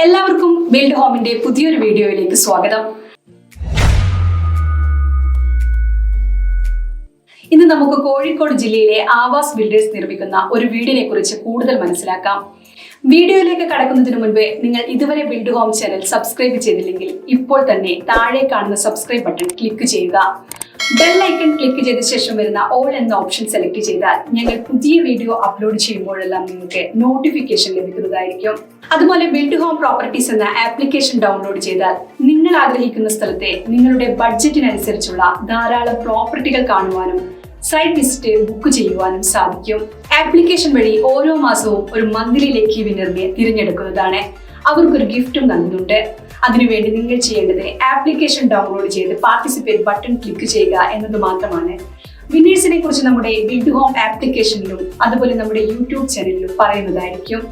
എല്ലാവർക്കും ബിൽഡ് ഹോമിന്റെ പുതിയൊരു വീഡിയോയിലേക്ക് സ്വാഗതം. ഇന്ന് നമുക്ക് കോഴിക്കോട് ജില്ലയിലെ ആവാസ് ബിൽഡേഴ്സ് നിർമ്മിക്കുന്ന ഒരു വീടിനെ കുറിച്ച് കൂടുതൽ മനസ്സിലാക്കാം. വീഡിയോയിലേക്ക് കടക്കുന്നതിന് മുൻപ് നിങ്ങൾ ഇതുവരെ ബിൽഡ് ഹോം ചാനൽ സബ്സ്ക്രൈബ് ചെയ്തില്ലെങ്കിൽ ഇപ്പോൾ തന്നെ താഴെ കാണുന്ന സബ്സ്ക്രൈബ് ബട്ടൺ ക്ലിക്ക് ചെയ്യുക. ബെൽ ഐക്കൺ ക്ലിക്ക് ചെയ്ത ശേഷം വരുന്ന ഓൾ എന്ന ഓപ്ഷൻ സെലക്ട് ചെയ്താൽ ഞങ്ങൾ പുതിയ വീഡിയോ അപ്ലോഡ് ചെയ്യുമ്പോഴെല്ലാം നിങ്ങൾക്ക് നോട്ടിഫിക്കേഷൻ ലഭിക്കുന്നതായിരിക്കും. അതുപോലെ ബിൽഡ് ഹോം പ്രോപ്പർട്ടീസ് എന്ന ആപ്ലിക്കേഷൻ ഡൗൺലോഡ് ചെയ്താൽ നിങ്ങൾ ആഗ്രഹിക്കുന്ന സ്ഥലത്തെ നിങ്ങളുടെ ബഡ്ജറ്റിനനുസരിച്ചുള്ള ധാരാളം പ്രോപ്പർട്ടികൾ കാണുവാനും സൈറ്റ് വിസിറ്റ് ബുക്ക് ചെയ്യുവാനും സാധിക്കും. ആപ്ലിക്കേഷൻ വഴി ഓരോ മാസവും ഒരു മന്ത്ലി ലക്കി വിന്നറിനെ തിരഞ്ഞെടുക്കുന്നതാണ്. അവർക്കൊരു ഗിഫ്റ്റും നൽകുന്നുണ്ട്. അതിനുവേണ്ടി നിങ്ങൾ ചെയ്യേണ്ടത് ആപ്ലിക്കേഷൻ ഡൗൺലോഡ് ചെയ്ത് പാർട്ടിസിപ്പേറ്റ് ബട്ടൺ ക്ലിക്ക് ചെയ്യുക എന്നത് മാത്രമാണ്. വിന്നേഴ്സിനെ കുറിച്ച് നമ്മുടെ ബിൽഡ് ഹോം ആപ്ലിക്കേഷനിലും അതുപോലെ നമ്മുടെ യൂട്യൂബ് ചാനലിലും പറയുന്നതായിരിക്കും.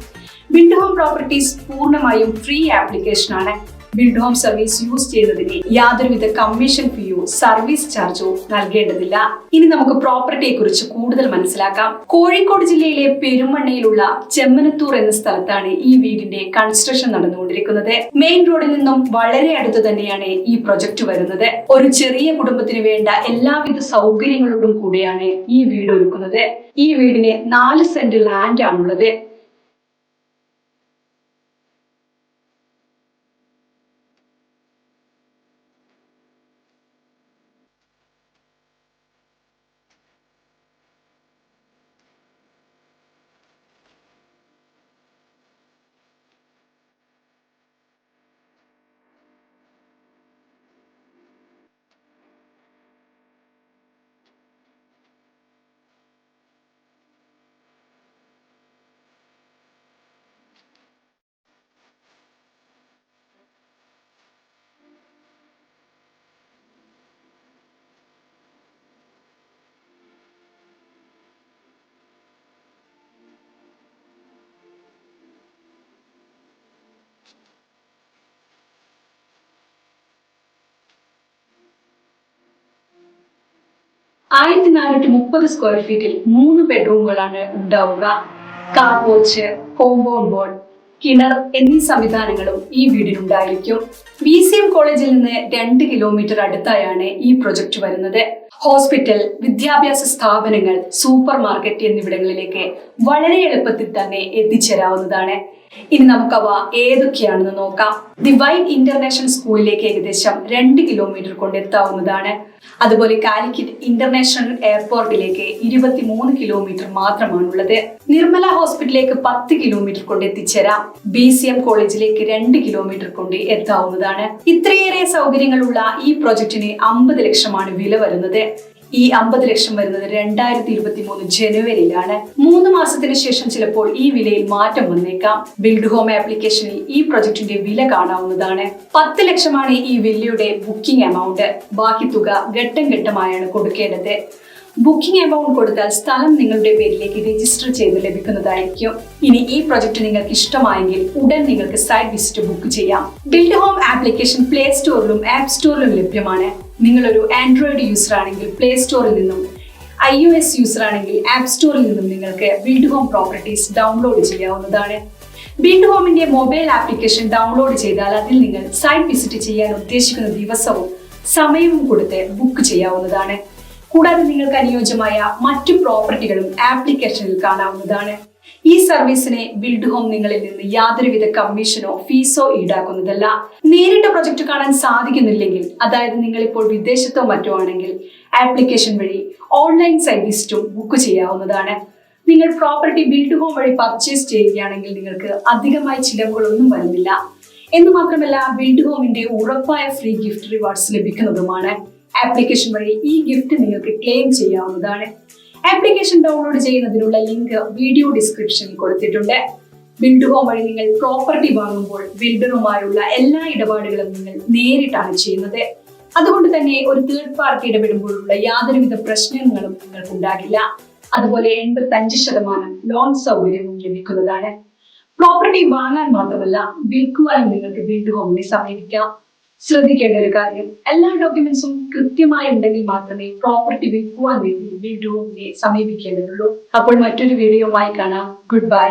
ബിൽഡ് ഹോം പ്രോപ്പർട്ടീസ് പൂർണ്ണമായും ഫ്രീ ആപ്ലിക്കേഷനാണ്. ബിൽഡ് ഹോം സർവീസ് യൂസ് ചെയ്യുന്നതിന് യാതൊരുവിധ കമ്മീഷൻ ഫീയോ സർവീസ് ചാർജോ നൽകേണ്ടതില്ല. ഇനി നമുക്ക് പ്രോപ്പർട്ടിയെ കുറിച്ച് കൂടുതൽ മനസ്സിലാക്കാം. കോഴിക്കോട് ജില്ലയിലെ പെരുമണ്ണയിലുള്ള ചെമ്മനത്തൂർ എന്ന സ്ഥലത്താണ് ഈ വീടിന്റെ കൺസ്ട്രക്ഷൻ നടന്നുകൊണ്ടിരിക്കുന്നത്. മെയിൻ റോഡിൽ നിന്നും വളരെ അടുത്ത് തന്നെയാണ് ഈ പ്രൊജക്ട് വരുന്നത്. ഒരു ചെറിയ കുടുംബത്തിന് വേണ്ട എല്ലാവിധ സൗകര്യങ്ങളോടും കൂടിയാണ് ഈ വീട് ഒരുക്കുന്നത്. ഈ വീടിന് 4 സെന്റ് ലാൻഡ് ആണുള്ളത്. ആയിരത്തി 430 സ്ക്വയർ ഫീറ്റിൽ 3 ബെഡ്റൂമുകളാണ് ഉണ്ടാവുക. കാർ പോർച്ച്, കോമ്പൗണ്ട് വാൾ, കിണർ എന്നീ സംവിധാനങ്ങളും ഈ വീടിനുണ്ടായിരിക്കും. BCM കോളേജിൽ നിന്ന് 2 കിലോമീറ്റർ അടുത്തായാണ് ഈ പ്രൊജക്ട് വരുന്നത്. ഹോസ്പിറ്റൽ, വിദ്യാഭ്യാസ സ്ഥാപനങ്ങൾ, സൂപ്പർ മാർക്കറ്റ് എന്നിവിടങ്ങളിലേക്ക് വളരെ എളുപ്പത്തിൽ തന്നെ എത്തിച്ചേരാവുന്നതാണ്. ഇനി നമുക്കവ ഏതൊക്കെയാണെന്ന് നോക്കാം. ദി വൈറ്റ് ഇന്റർനാഷണൽ സ്കൂളിലേക്ക് ഏകദേശം 2 കിലോമീറ്റർ കൊണ്ടെത്താവുന്നതാണ്. അതുപോലെ കാലിക്കറ്റ് ഇന്റർനാഷണൽ എയർപോർട്ടിലേക്ക് 23 കിലോമീറ്റർ മാത്രമാണുള്ളത്. നിർമ്മല ഹോസ്പിറ്റലിലേക്ക് 10 കിലോമീറ്റർ കൊണ്ട് എത്തിച്ചേരാം. BCM കോളേജിലേക്ക് 2 കിലോമീറ്റർ കൊണ്ട് എത്താവുന്നതാണ്. ഇത്രയേറെ സൗകര്യങ്ങളുള്ള ഈ പ്രൊജക്ടിന് 50 ലക്ഷമാണ് വില വരുന്നത്. ഈ 50 ലക്ഷം വരുന്നത് 2023 ജനുവരിയിലാണ്. 3 മാസത്തിന് ശേഷം ചിലപ്പോൾ ഈ വിലയിൽ മാറ്റം വന്നേക്കാം. ബിൽഡ് ഹോം ആപ്ലിക്കേഷനിൽ ഈ പ്രൊജക്ടിന്റെ വില കാണാവുന്നതാണ്. 10 ലക്ഷമാണ് ഈ വില്ലയുടെ ബുക്കിംഗ് എമൗണ്ട്. ബാക്കി തുക ഘട്ടം ഘട്ടമായാണ് കൊടുക്കേണ്ടത്. ബുക്കിംഗ് എമൗണ്ട് കൊടുത്താൽ സ്ഥലം നിങ്ങളുടെ പേരിലേക്ക് രജിസ്റ്റർ ചെയ്ത് ലഭിക്കുന്നതായിരിക്കും. ഇനി ഈ പ്രൊജക്ട് നിങ്ങൾക്ക് ഇഷ്ടമായെങ്കിൽ ഉടൻ നിങ്ങൾക്ക് സൈറ്റ് വിസിറ്റ് ബുക്ക് ചെയ്യാം. ബിൽഡ് ഹോം ആപ്ലിക്കേഷൻ പ്ലേ സ്റ്റോറിലും ആപ്പ് സ്റ്റോറിലും ലഭ്യമാണ്. നിങ്ങളൊരു ആൻഡ്രോയിഡ് യൂസർ ആണെങ്കിൽ പ്ലേ സ്റ്റോറിൽ നിന്നും, iOS യൂസർ ആണെങ്കിൽ ആപ്പ് സ്റ്റോറിൽ നിന്നും നിങ്ങൾക്ക് ബിൽഡ് ഹോം പ്രോപ്പർട്ടീസ് ഡൗൺലോഡ് ചെയ്യാവുന്നതാണ്. ബിൽഡ് ഹോമിന്റെ മൊബൈൽ ആപ്ലിക്കേഷൻ ഡൗൺലോഡ് ചെയ്താൽ അതിൽ നിങ്ങൾ സൈറ്റ് വിസിറ്റ് ചെയ്യാൻ ഉദ്ദേശിക്കുന്ന ദിവസവും സമയവും കൊടുത്ത് ബുക്ക് ചെയ്യാവുന്നതാണ്. കൂടാതെ നിങ്ങൾക്ക് അനുയോജ്യമായ മറ്റു പ്രോപ്പർട്ടികളും ആപ്ലിക്കേഷനിൽ കാണാവുന്നതാണ്. ഈ സർവീസിനെ ബിൽഡ് ഹോം നിങ്ങളിൽ നിന്ന് യാതൊരുവിധ കമ്മീഷനോ ഫീസോ ഈടാക്കുന്നതല്ല. നേരിട്ട് പ്രൊജക്ട് കാണാൻ സാധിക്കുന്നില്ലെങ്കിൽ, അതായത് നിങ്ങൾ ഇപ്പോൾ വിദേശത്തോ മറ്റോ ആണെങ്കിൽ, ആപ്ലിക്കേഷൻ വഴി ഓൺലൈൻ സൈറ്റ് വിസിറ്റും ബുക്ക് ചെയ്യാവുന്നതാണ്. നിങ്ങൾ പ്രോപ്പർട്ടി ബിൽഡ് ഹോം വഴി പർച്ചേസ് ചെയ്യുകയാണെങ്കിൽ നിങ്ങൾക്ക് അധികമായി ചിലവുകളൊന്നും വരുന്നില്ല. എന്ന് മാത്രമല്ല, ബിൽഡ് ഹോമിന്റെ ഉറപ്പായ ഫ്രീ ഗിഫ്റ്റ് റിവാർഡ്സ് ലഭിക്കുന്നതുമാണ്. ആപ്ലിക്കേഷൻ വഴി ഈ ഗിഫ്റ്റ് നിങ്ങൾക്ക് ക്ലെയിം ചെയ്യാവുന്നതാണ്. ആപ്ലിക്കേഷൻ ഡൗൺലോഡ് ചെയ്യുന്നതിനുള്ള ലിങ്ക് വീഡിയോ ഡിസ്ക്രിപ്ഷനിൽ കൊടുത്തിട്ടുണ്ട്. ബിൽഡ് ഹോം വഴി നിങ്ങൾ പ്രോപ്പർട്ടി വാങ്ങുമ്പോൾ ബിൽഡറുമായുള്ള എല്ലാ ഇടപാടുകളും നിങ്ങൾ നേരിട്ടാണ് ചെയ്യുന്നത്. അതുകൊണ്ട് തന്നെ ഒരു തേർഡ് പാർട്ടി ഇടപെടുമ്പോഴുള്ള യാതൊരുവിധ പ്രശ്നങ്ങളും നിങ്ങൾക്ക് ഉണ്ടാകില്ല. അതുപോലെ 85% ലോൺ സൗകര്യവും ലഭിക്കുന്നതാണ്. പ്രോപ്പർട്ടി വാങ്ങാൻ മാത്രമല്ല, വിൽക്കുവാനും നിങ്ങൾക്ക് ബിൽഡ് ഹോമിനെ സമീപിക്കാം. ശ്രദ്ധിക്കേണ്ട ഒരു കാര്യം, എല്ലാ ഡോക്യുമെന്റ്സും കൃത്യമായി ഉണ്ടെങ്കിൽ മാത്രമേ പ്രോപ്പർട്ടി വിൽക്കുവാൻ വേണ്ടി ബിൽഡ് ഹോമിനെ സമീപിക്കേണ്ടതുള്ളൂ. അപ്പോൾ മറ്റൊരു വീഡിയോയുമായി കാണാം. Good bye.